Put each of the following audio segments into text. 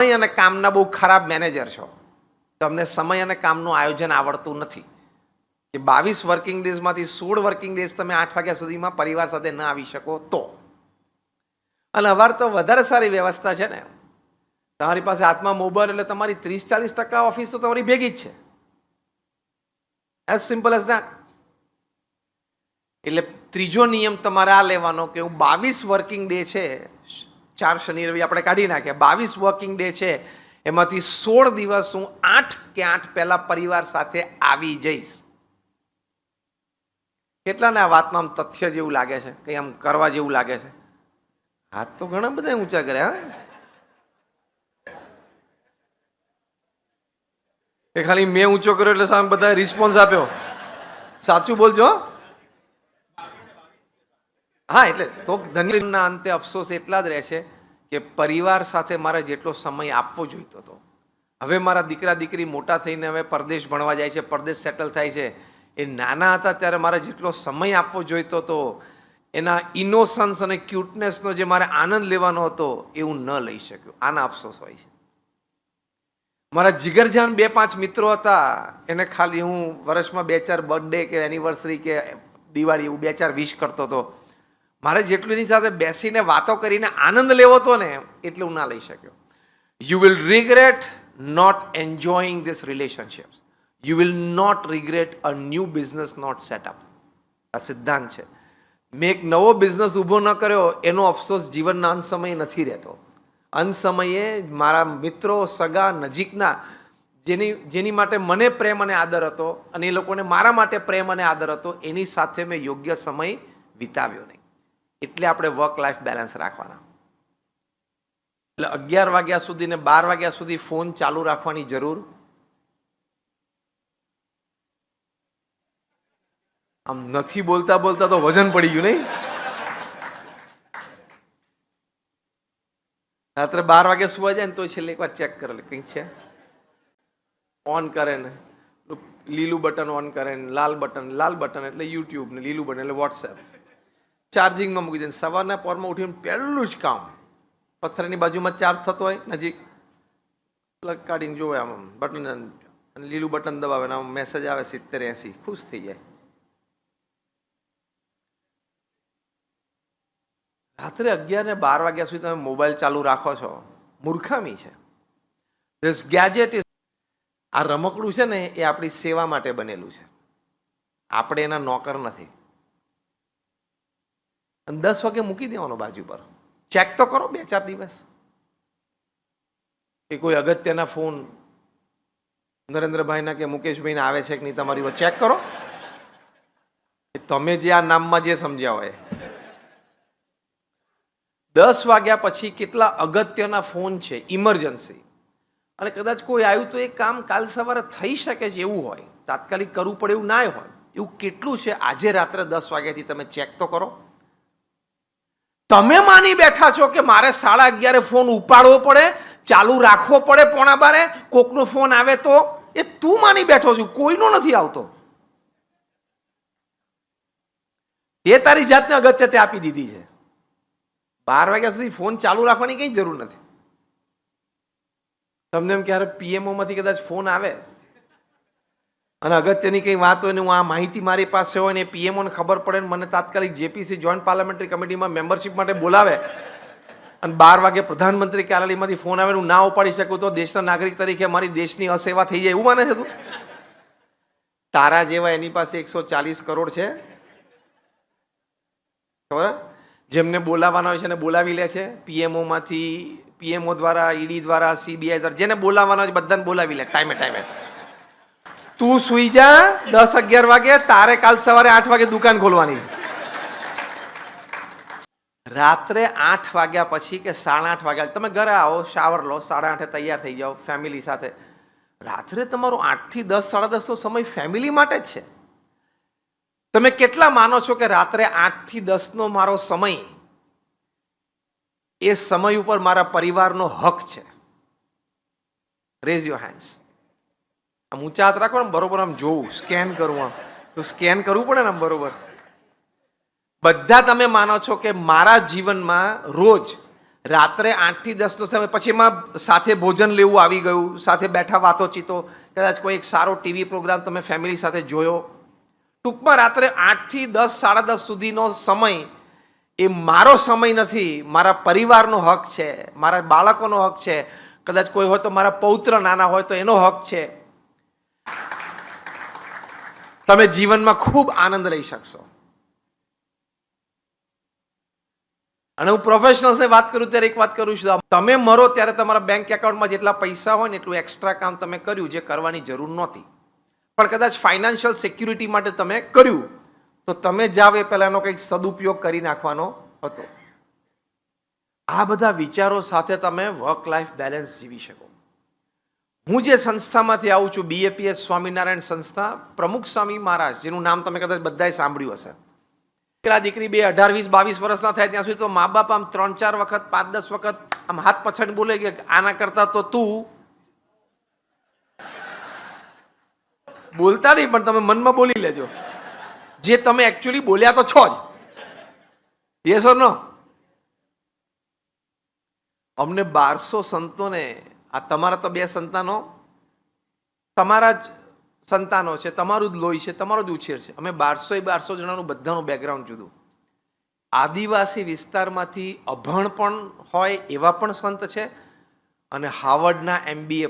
સમય અને કામના બહુ ખરાબ મેનેજર છો. તમને સમય અને કામનું આયોજન આવડતું નથી કે 22 વર્કિંગ ડેઝમાંથી 16 વર્કિંગ ડેઝ તમે 8 વાગ્યા સુધીમાં પરિવાર સાથે ન આવી શકો તો. અને અવાર તો વધારે સારી વ્યવસ્થા છે ને, તમારી પાસે હાથમાં મોબાઈલ એટલે તમારી 30-40% ઓફિસ તો તમારી ભેગી જ છે. As simple as that. એટલે ત્રીજો નિયમ તમારે આ લેવાનો કે હું 22 વર્કિંગ ડે છે, 4 શનિ રવિ આપણે કાઢી નાખ્યા, 22 વર્કિંગ ડે છે એમાંથી 16 દિવસ હું 8 કે 8 પહેલા પરિવાર સાથે આવી જઈશ. કેટલાને આ વાતમાં આમ તથ્ય જેવું લાગે છે, કંઈ આમ કરવા જેવું લાગે છે? હાથ તો ઘણા બધા ઊંચા કર્યા. એ ખાલી મેં ઊંચો કર્યો એટલે સામે બધા રિસ્પોન્સ આપ્યો? સાચું બોલજો. હા, એટલે તો ધન્યના અંતે અફસોસ એટલા જ રહેશે કે પરિવાર સાથે મારે જેટલો સમય આપવો જોઈતો હતો, હવે મારા દીકરા દીકરી મોટા થઈને હવે પરદેશ ભણવા જાય છે, પરદેશ સેટલ થાય છે, એ નાના હતા ત્યારે મારે જેટલો સમય આપવો જોઈતો હતો, એના ઇનોસન્સ અને ક્યુટનેસનો જે મારે આનંદ લેવાનો હતો એ હું ન લઈ શક્યો. આના અફસોસ હોય છે. મારા જીગરજાન 2-5 મિત્રો હતા, એને ખાલી હું વર્ષમાં 2-4 બર્થડે કે એનિવર્સરી કે દિવાળી એવું 2-4 વિશ કરતો હતો. મારે જેટલું એની સાથે બેસીને વાતો કરીને આનંદ લેવો હતો ને એટલે હું ના લઈ શક્યો. You will regret not enjoying this relationships. You will not regret a new business not setup. આ સિદ્ધાંત છે. મેં એક નવો બિઝનેસ ઊભો ન કર્યો એનો અફસોસ જીવનના અંત સમયે નથી રહેતો. અંત સમયે મારા મિત્રો, સગા, નજીકના જેની માટે મને પ્રેમ અને આદર હતો અને એ લોકોને મારા માટે પ્રેમ અને આદર હતો, એની સાથે મેં યોગ્ય સમય વિતાવ્યો નહીં. એટલે આપણે વર્ક લાઈફ બેલેન્સ રાખવાના. એટલે 11 વાગ્યા સુધી ને 12 વાગ્યા સુધી ફોન ચાલુ રાખવાની જરૂર. આમ નથી બોલતા બોલતા તો વજન પડી ગયું નહીં? રાત્રે 12 વાગે સુવા જાય ને તો છેલ્લે એકવાર ચેક કરે કંઈક છે, ઓન કરે ને લીલું બટન ઓન કરે ને લાલ બટન એટલે યુટ્યુબ ને લીલું બટન એટલે વોટ્સએપ ચાર્જિંગમાં મૂકી દે. સવારના પોરમાં ઉઠીને પહેલું જ કામ, પથ્થરની બાજુમાં ચાર્જ થતો હોય નજીક, પ્લગ કાઢીને જોવે આમ બટન અને લીલું બટન દબાવે ને આમ મેસેજ આવે 70-80, ખુશ થઈ જાય. રાત્રે 11 ને 12 વાગ્યા સુધી તમે મોબાઈલ ચાલુ રાખો છો, મૂર્ખામી છે. ધીસ ગેજેટ ઇઝ, આ રમકડું છે ને એ આપણી સેવા માટે બનેલું છે, આપણે એના નોકર નથી. અને 10 વાગે મૂકી દેવાનો બાજુ પર. ચેક તો કરો 2-4 દિવસ કે કોઈ અગત્યના ફોન નરેન્દ્રભાઈના કે મુકેશભાઈના આવે છે કે નહીં, તમારી પર ચેક કરો. તમે જે આ નામમાં જે સમજ્યા હોય. 10 વાગ્યા પછી કેટલા અગત્યના ફોન છે, ઇમરજન્સી, અને કદાચ કોઈ આવ્યું તો એ કામ કાલ સવારે થઈ શકે છે એવું હોય, તાત્કાલિક કરવું પડે એવું ના હોય, એવું કેટલું છે. આજે રાત્રે 10 વાગ્યાથી તમે ચેક તો કરો. તમે માની બેઠા છો કે મારે 11:30 ફોન ઉપાડવો પડે, ચાલુ રાખવો પડે, 11:45 કોકનો ફોન આવે તો. એ તું માની બેઠો છું, કોઈનો નથી આવતો. તે તારી જાતને અગત્યતા આપી દીધી છે. 12 વાગ્યા સુધી ફોન ચાલુ રાખવાની કઈ જરૂર નથી. તમને એમ ક્યારે પીએમઓ માંથી કદાચ ફોન આવે અને અગત્યની કઈ વાત હોય ને હું આ માહિતી મારી પાસે હોય ને પીએમઓ ને ખબર પડે ને મને તાત્કાલિક જેપીસી જોઈન્ટ પાર્લામેન્ટરી કમિટીમાં મેમ્બરશિપ માટે બોલાવે અને 12 વાગે પ્રધાનમંત્રી કાર્યાલયમાંથી ફોન આવે હું ના ઉપાડી શકું તો દેશના નાગરિક તરીકે મારી દેશની અસેવા થઈ જાય એવું માને છે તું? તારા જેવા એની પાસે 140 કરોડ છે, ખબર? જેમને બોલાવવાના હોય છે એને બોલાવી લે છે. પીએમઓ માંથી, પીએમઓ દ્વારા, ઈડી દ્વારા, સીબીઆઈ દ્વારા, જેને બોલાવવાના હોય બધાને બોલાવી લે ટાઈમે. તું સુઈ જા 10-11 વાગે, તારે કાલ સવારે 8 વાગે દુકાન ખોલવાની. રાત્રે 8 વાગ્યા પછી કે 8:30 વાગ્યા તમે ઘરે આવો, શાવર લો, 8:30 તૈયાર થઈ જાઓ ફેમિલી સાથે. રાત્રે તમારો 8 થી 10, 10:30 નો સમય ફેમિલી માટે જ છે. તમે કેટલા માનો છો કે રાત્રે 8 થી 10 નો મારો સમય, એ સમય ઉપર મારા પરિવારનો હક છે? Rays your hands. આમ ઊંચા હાથ રાખો ને, બરોબર આમ જોવું, સ્કેન કરવું, આમ તો સ્કેન કરવું પડે ને આમ બરોબર. બધા તમે માનો છો કે મારા જીવનમાં રોજ રાત્રે 8 થી 10 નો સમય, પછી એમાં સાથે ભોજન લેવું આવી ગયું, સાથે બેઠા વાતોચીતો, કદાચ કોઈ એક સારો ટીવી પ્રોગ્રામ તમે ફેમિલી સાથે જોયો. ટૂંકમાં રાત્રે 8 થી 10, 10:30 સુધીનો સમય એ મારો સમય નથી, મારા પરિવારનો હક છે, મારા બાળકોનો હક છે, કદાચ કોઈ હોય તો મારા પૌત્ર નાના હોય તો એનો હક છે. તમે જીવનમાં ખૂબ આનંદ લઈ શકશો. અને હું પ્રોફેશનલ્સને વાત કરું ત્યારે એક વાત કરું છું, તમે મરો ત્યારે તમારા બેંક એકાઉન્ટમાં જેટલા પૈસા હોય ને એટલું એક્સ્ટ્રા કામ તમે કર્યું જે કરવાની જરૂર નહોતી, પણ કદાચ ફાઇનાન્શિયલ સિક્યુરિટી માટે તમે કર્યું, તો તમે જાવ એ પહેલા એનો કંઈક સદુપયોગ કરી નાખવાનો હતો. આ બધા વિચારો સાથે તમે વર્ક લાઈફ બેલેન્સ જીવી શકો. હું જે સંસ્થામાંથી આવું છું, BAPS સ્વામિનારાયણ સંસ્થા, પ્રમુખ સ્વામી મહારાજ, જેનું નામ તમે કદાચ બધાએ સાંભળ્યું હશે. દીકરી 18, 20, 22 વર્ષના થાય ત્યાં સુધી તો મા બાપ આમ 3-4 વખત, 5-10 વખત આમ હાથ પછાડી બોલે કે આના કરતા તો તું બોલતા નહીં, પણ તમે મનમાં બોલી લેજો જે તમે એકચ્યુઅલી બોલ્યા તો છો જ. યસ ઓર નો? અમને 1200 સંતોને, આ તમારા તો 2 સંતાનો, તમારા જ સંતાનો છે, તમારું જ લોહી છે, તમારો જ ઉછેર છે. અમે 1200 જણાનું બધાનું બેકગ્રાઉન્ડ જુદું. આદિવાસી વિસ્તારમાંથી અભણ પણ હોય એવા પણ સંત છે, અને હાર્વર્ડના MBA.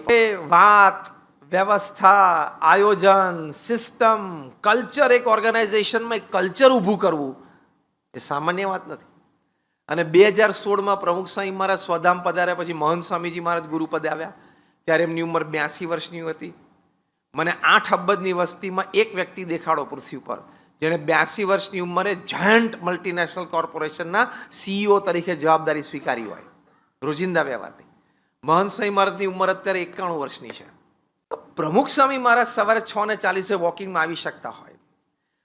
વાત, વ્યવસ્થા, આયોજન, સિસ્ટમ, કલ્ચર, એક ઓર્ગેનાઇઝેશનમાં એક કલ્ચર ઊભું કરવું એ સામાન્ય વાત નથી. અને 2016માં પ્રમુખ સ્વામી મહારાજ સ્વધામ પધાર્યા પછી મહંત સ્વામીજી મહારાજ ગુરુપદે આવ્યા, ત્યારે એમની ઉંમર 82 વર્ષની હતી. મને 8 અબજની વસ્તીમાં એક વ્યક્તિ દેખાડો પૃથ્વી પર જેણે 82 વર્ષની ઉંમરે જાયન્ટ મલ્ટીનેશનલ કોર્પોરેશનના CEO તરીકે જવાબદારી સ્વીકારી હોય, રોજિંદા વ્યવહારની. મહંત સ્વામી મહારાજની ઉંમર અત્યારે 91 વર્ષની છે. પ્રમુખ સ્વામી મહારાજ સવારે 6:40 વોકિંગમાં આવી શકતા હોય,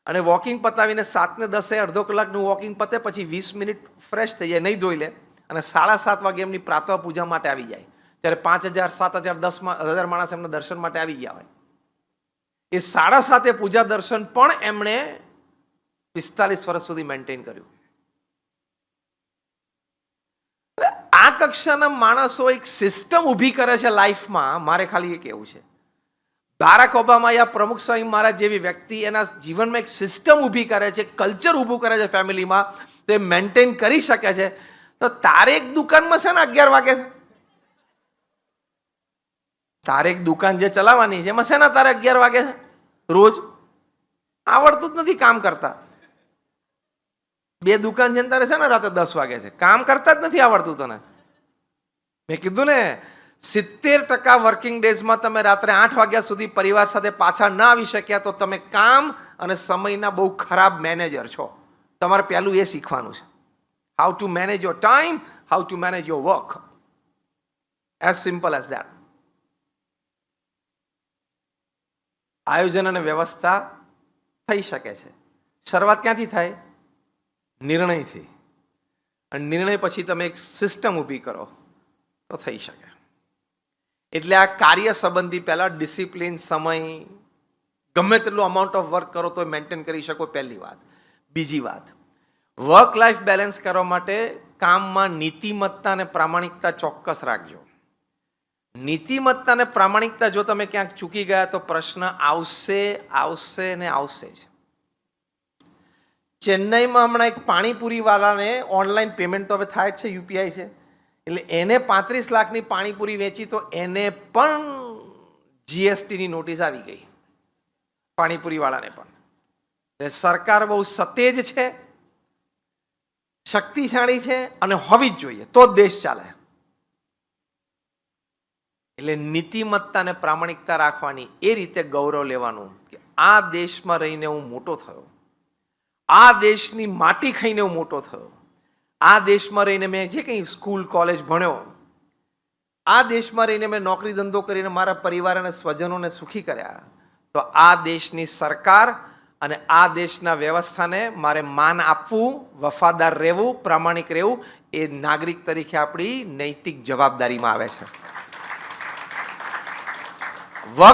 અને વોકિંગ પતાવીને 7:10 અડધો કલાકનું વોકિંગ પતે પછી 20 મિનિટ ફ્રેશ થઈ જાય, નહીં ધોઈ લે, અને 7:30 વાગે એમની પ્રાતઃ પૂજા માટે આવી જાય. ત્યારે 5,000, 7,000, 10,000 માણસ એમના દર્શન માટે આવી ગયા હોય. એ 7:30 પૂજા દર્શન પણ એમણે 45 વર્ષ સુધી મેન્ટેન કર્યું. આ કક્ષાના માણસો એક સિસ્ટમ ઊભી કરે છે લાઈફમાં. મારે ખાલી એ કહેવું છે, બારાક ઓબામા યા પ્રમુખ સ્વામી મહારાજ જેવી વ્યક્તિ એના જીવનમાં એક સિસ્ટમ ઊભી કરે છે, કલ્ચર ઊભું કરે છે ફેમિલીમાં, તો એ મેન્ટેન કરી શકે છે. તો તારે એક દુકાનમાં છે ને 11 વાગે, તારે એક દુકાન જે ચલાવવાની છે એમાં છે ને તારે 11 વાગે છે રોજ, આવડતું જ નથી કામ કરતા. 2 દુકાન છે ને તારે છે ને રાતે 10 વાગે છે, કામ કરતા જ નથી આવડતું તને. મેં કીધું ને 70% વર્કિંગ ડેઝમાં તમે રાત્રે 8 વાગ્યા સુધી પરિવાર સાથે પાછા ના આવી શક્યા તો તમે કામ અને સમયના બહુ ખરાબ મેનેજર છો. તમારે પહેલું એ શીખવાનું છે, how to manage your time, how to manage your work. As simple as that. આયોજન અને વ્યવસ્થા થઈ શકે છે. શરૂઆત ક્યાંથી થાય? નિર્ણયથી. અને નિર્ણય પછી તમે એક સિસ્ટમ ઊભી કરો તો થઈ શકે. એટલે આ કાર્ય સંબંધી પહેલા ડિસિપ્લિન, સમય, ગમે તેટલું અમાઉન્ટ ઓફ વર્ક કરો તો મેન્ટેન કરી શકો, પહેલી વાત. બીજી વાત, વર્ક લાઈફ બેલેન્સ કરવા માટે કામમાં નીતિમત્તા અને પ્રામાણિકતા ચોક્કસ રાખજો. નીતિમત્તા અને પ્રામાણિકતા જો તમે ક્યાંક ચૂકી ગયા તો પ્રશ્ન આવશે ને આવશે જ. ચેન્નઈમાં હમણાં એક પાણીપુરીવાળાને ઓનલાઈન પેમેન્ટ તો હવે થાય જ છે, UPI છે, એટલે એને 35 લાખની પાણીપુરી વેચી તો એને પણ GSTની નોટિસ આવી ગઈ, પાણીપુરીવાળાને પણ. એટલે સરકાર બહુ સતેજ છે, શક્તિશાળી છે, અને હોવી જ જોઈએ તો જ દેશ ચાલે. એટલે નીતિમત્તા અને પ્રામાણિકતા રાખવાની, એ રીતે ગૌરવ લેવાનું કે આ દેશમાં રહીને હું મોટો થયો, આ દેશની માટી ખાઈને હું મોટો થયો, આ દેશમાં રહીને મેં જે કંઈ સ્કૂલ કોલેજ ભણ્યો, આ દેશમાં રહીને મેં નોકરી ધંધો કરીને મારા પરિવાર અને સ્વજનોને સુખી કર્યા, તો આ દેશની સરકાર અને આ દેશના વ્યવસ્થાને મારે માન આપવું, વફાદાર રહેવું, પ્રામાણિક રહેવું, એ નાગરિક તરીકે આપણી નૈતિક જવાબદારીમાં આવે છે.